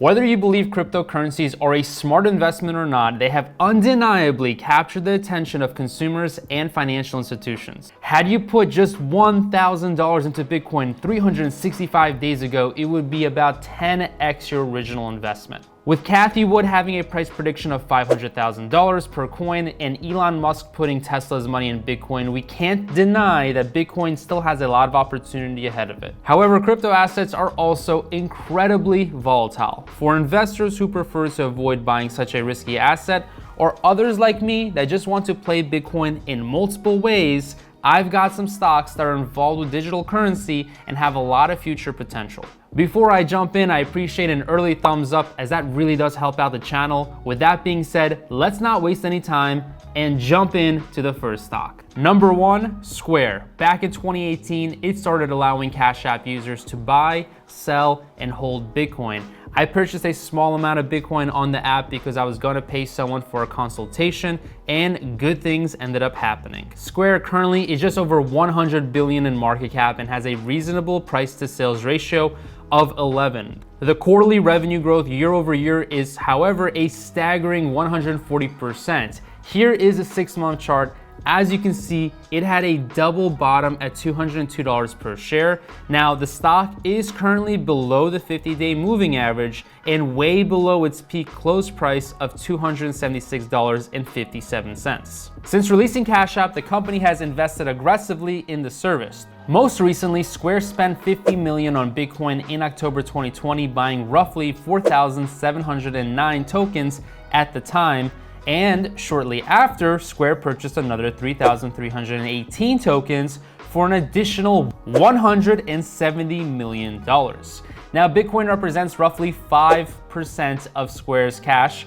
Whether you believe cryptocurrencies are a smart investment or not, they have undeniably captured the attention of consumers and financial institutions. Had you put just $1,000 into Bitcoin 365 days ago, it would be about 10x your original investment. With Cathie Wood having a price prediction of $500,000 per coin and Elon Musk putting Tesla's money in Bitcoin, we can't deny that Bitcoin still has a lot of opportunity ahead of it. However, crypto assets are also incredibly volatile. For investors who prefer to avoid buying such a risky asset, or others like me that just want to play Bitcoin in multiple ways, I've got some stocks that are involved with digital currency and have a lot of future potential. Before I jump in, I appreciate an early thumbs up as that really does help out the channel. With that being said, let's not waste any time and jump in to the first stock. Number 1, Square. Back in 2018, it started allowing Cash App users to buy, sell, and hold Bitcoin. I purchased a small amount of Bitcoin on the app because I was gonna pay someone for a consultation, and good things ended up happening. Square currently is just over 100 billion in market cap and has a reasonable price to sales ratio of 11. The quarterly revenue growth year over year is, however, a staggering 140%. Here is a 6-month chart. As you can see, it had a double bottom at $202 per share. Now, the stock is currently below the 50-day moving average and way below its peak close price of $276.57. Since releasing Cash App, the company has invested aggressively in the service. Most recently, Square spent $50 million on Bitcoin in October 2020, buying roughly 4,709 tokens at the time. And shortly after, Square purchased another 3,318 tokens for an additional $170 million. Now, Bitcoin represents roughly 5% of Square's cash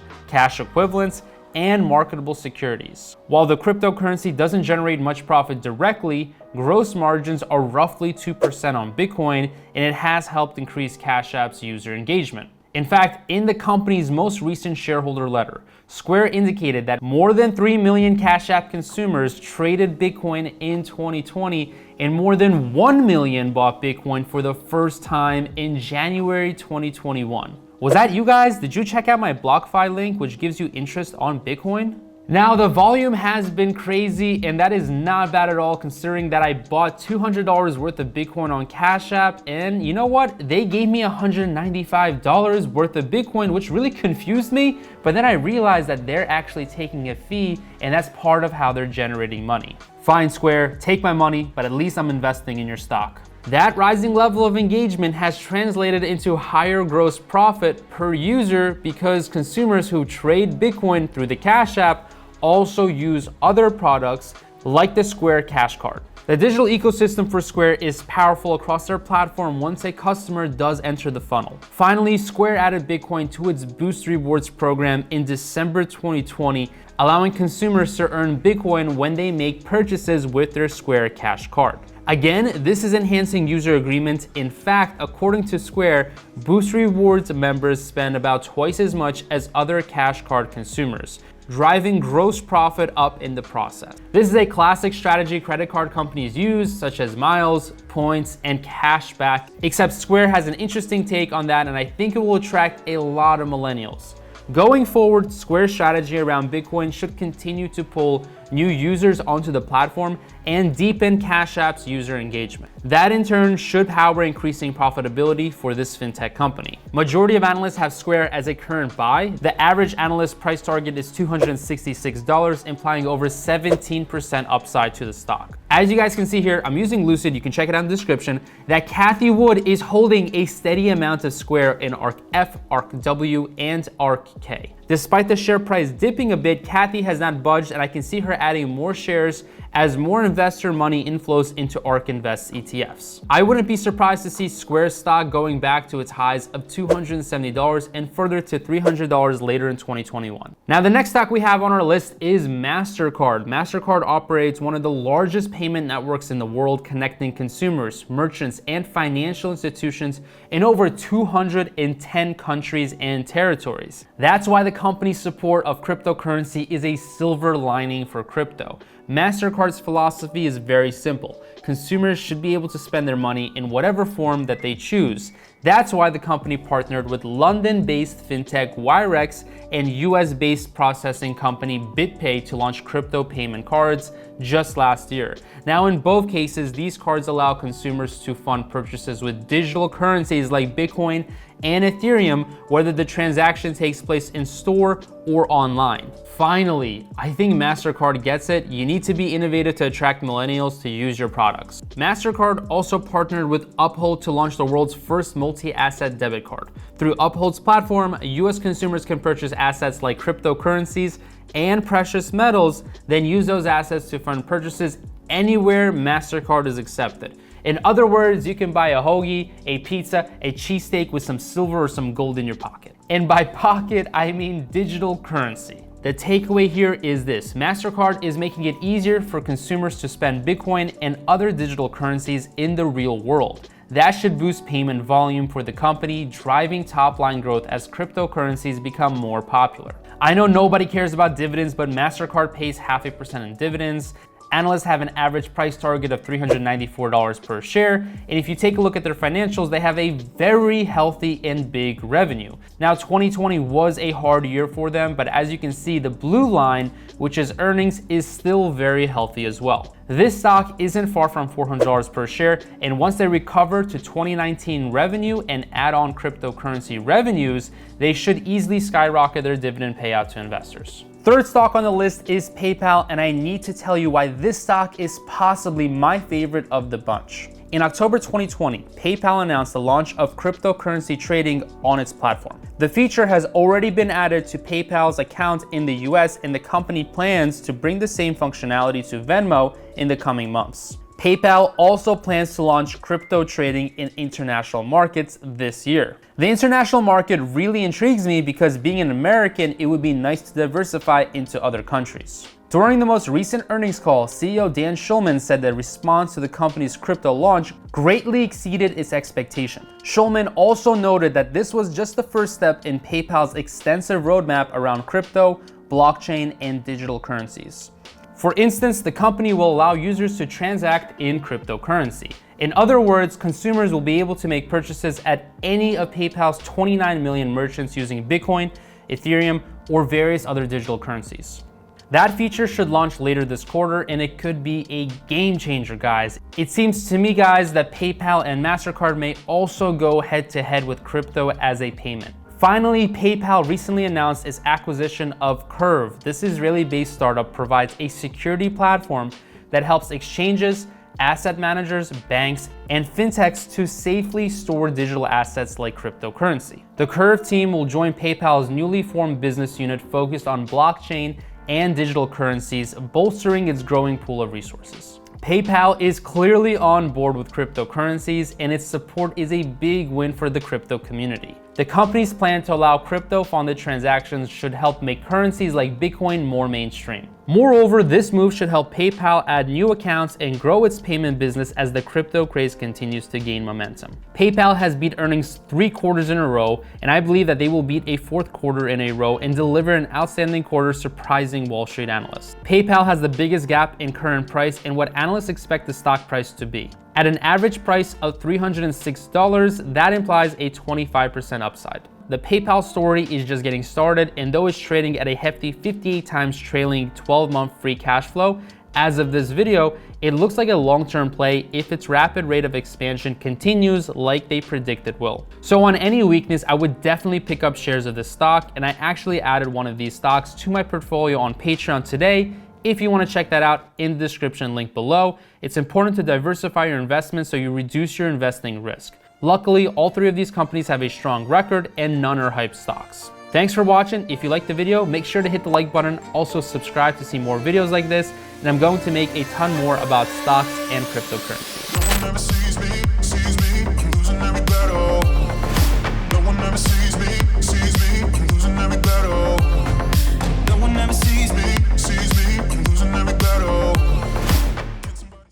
equivalents, and marketable securities. While the cryptocurrency doesn't generate much profit directly, gross margins are roughly 2% on Bitcoin, and it has helped increase Cash App's user engagement. In fact, in the company's most recent shareholder letter, Square indicated that more than 3 million Cash App consumers traded Bitcoin in 2020, and more than 1 million bought Bitcoin for the first time in January 2021. Was that you guys? Did you check out my BlockFi link, which gives you interest on Bitcoin? Now, the volume has been crazy, and that is not bad at all considering that I bought $200 worth of Bitcoin on Cash App, and you know what? They gave me $195 worth of Bitcoin, which really confused me, but then I realized that they're actually taking a fee, and that's part of how they're generating money. Fine, Square, take my money, but at least I'm investing in your stock. That rising level of engagement has translated into higher gross profit per user because consumers who trade Bitcoin through the Cash App also use other products like the Square Cash Card. The digital ecosystem for Square is powerful across their platform once a customer does enter the funnel. Finally, Square added Bitcoin to its Boost Rewards program in December 2020, allowing consumers to earn Bitcoin when they make purchases with their Square Cash Card. Again, this is enhancing user agreement. In fact, according to Square, Boost Rewards members spend about twice as much as other Cash Card consumers, driving gross profit up in the process. This is a classic strategy credit card companies use, such as miles, points, and cashback, except Square has an interesting take on that, and I think it will attract a lot of millennials. Going forward, Square's strategy around Bitcoin should continue to pull new users onto the platform and deepen Cash App's user engagement. That in turn should power increasing profitability for this fintech company. Majority of analysts have Square as a current buy. The average analyst price target is $266, implying over 17% upside to the stock. As you guys can see here, I'm using Lucid, you can check it out in the description, that Cathie Wood is holding a steady amount of Square in ARK-F, ARK-W, and ARK-K. Despite the share price dipping a bit, Cathie has not budged, and I can see her adding more shares as more investor money inflows into ARK Invest ETFs. I wouldn't be surprised to see Square stock going back to its highs of $270 and further to $300 later in 2021. Now, the next stock we have on our list is Mastercard. Mastercard operates one of the largest payment networks in the world, connecting consumers, merchants, and financial institutions in over 210 countries and territories. That's why the company's support of cryptocurrency is a silver lining for crypto. Mastercard's philosophy is very simple. Consumers should be able to spend their money in whatever form that they choose. That's why the company partnered with London-based fintech Wirex and US-based processing company BitPay to launch crypto payment cards just last year. Now, in both cases, these cards allow consumers to fund purchases with digital currencies like Bitcoin and Ethereum, whether the transaction takes place in store or online. Finally, I think Mastercard gets it. You need to be innovative to attract millennials to use your products. Mastercard also partnered with Uphold to launch the world's first multi-asset debit card. Through Uphold's platform, US consumers can purchase assets like cryptocurrencies and precious metals, then use those assets to fund purchases anywhere Mastercard is accepted. In other words, you can buy a hoagie, a pizza, a cheesesteak with some silver or some gold in your pocket. And by pocket, I mean digital currency. The takeaway here is this: Mastercard is making it easier for consumers to spend Bitcoin and other digital currencies in the real world. That should boost payment volume for the company, driving top-line growth as cryptocurrencies become more popular. I know nobody cares about dividends, but Mastercard pays 0.5% in dividends. Analysts have an average price target of $394 per share, and if you take a look at their financials, they have a very healthy and big revenue. Now, 2020 was a hard year for them, but as you can see, the blue line, which is earnings, is still very healthy as well. This stock isn't far from $400 per share, and once they recover to 2019 revenue and add on cryptocurrency revenues, they should easily skyrocket their dividend payout to investors. Third stock on the list is PayPal, and I need to tell you why this stock is possibly my favorite of the bunch. In October 2020, PayPal announced the launch of cryptocurrency trading on its platform. The feature has already been added to PayPal's account in the US, and the company plans to bring the same functionality to Venmo in the coming months. PayPal also plans to launch crypto trading in international markets this year. The international market really intrigues me because being an American, it would be nice to diversify into other countries. During the most recent earnings call, CEO Dan Schulman said the response to the company's crypto launch greatly exceeded its expectation. Schulman also noted that this was just the first step in PayPal's extensive roadmap around crypto, blockchain, and digital currencies. For instance, the company will allow users to transact in cryptocurrency. In other words, consumers will be able to make purchases at any of PayPal's 29 million merchants using Bitcoin, Ethereum, or various other digital currencies. That feature should launch later this quarter, and it could be a game changer, guys. It seems to me, guys, that PayPal and Mastercard may also go head to head with crypto as a payment. Finally, PayPal recently announced its acquisition of Curve. This Israeli-based startup provides a security platform that helps exchanges, asset managers, banks, and fintechs to safely store digital assets like cryptocurrency. The Curve team will join PayPal's newly formed business unit focused on blockchain and digital currencies, bolstering its growing pool of resources. PayPal is clearly on board with cryptocurrencies, and its support is a big win for the crypto community. The company's plan to allow crypto-funded transactions should help make currencies like Bitcoin more mainstream. Moreover, this move should help PayPal add new accounts and grow its payment business as the crypto craze continues to gain momentum. PayPal has beat earnings 3 quarters in a row, and I believe that they will beat a 4th quarter in a row and deliver an outstanding quarter surprising Wall Street analysts. PayPal has the biggest gap in current price and what analysts expect the stock price to be. At an average price of $306, that implies a 25% upside. The PayPal story is just getting started, and though it's trading at a hefty 58 times trailing 12-month free cash flow, as of this video, it looks like a long-term play if its rapid rate of expansion continues like they predict it will. So on any weakness, I would definitely pick up shares of this stock, and I actually added one of these stocks to my portfolio on Patreon today. If you want to check that out, in the description link below. It's important to diversify your investments so you reduce your investing risk. Luckily, all 3 of these companies have a strong record and none are hype stocks. Thanks for watching. If you liked the video, make sure to hit the like button. Also subscribe to see more videos like this, and I'm going to make a ton more about stocks and cryptocurrency.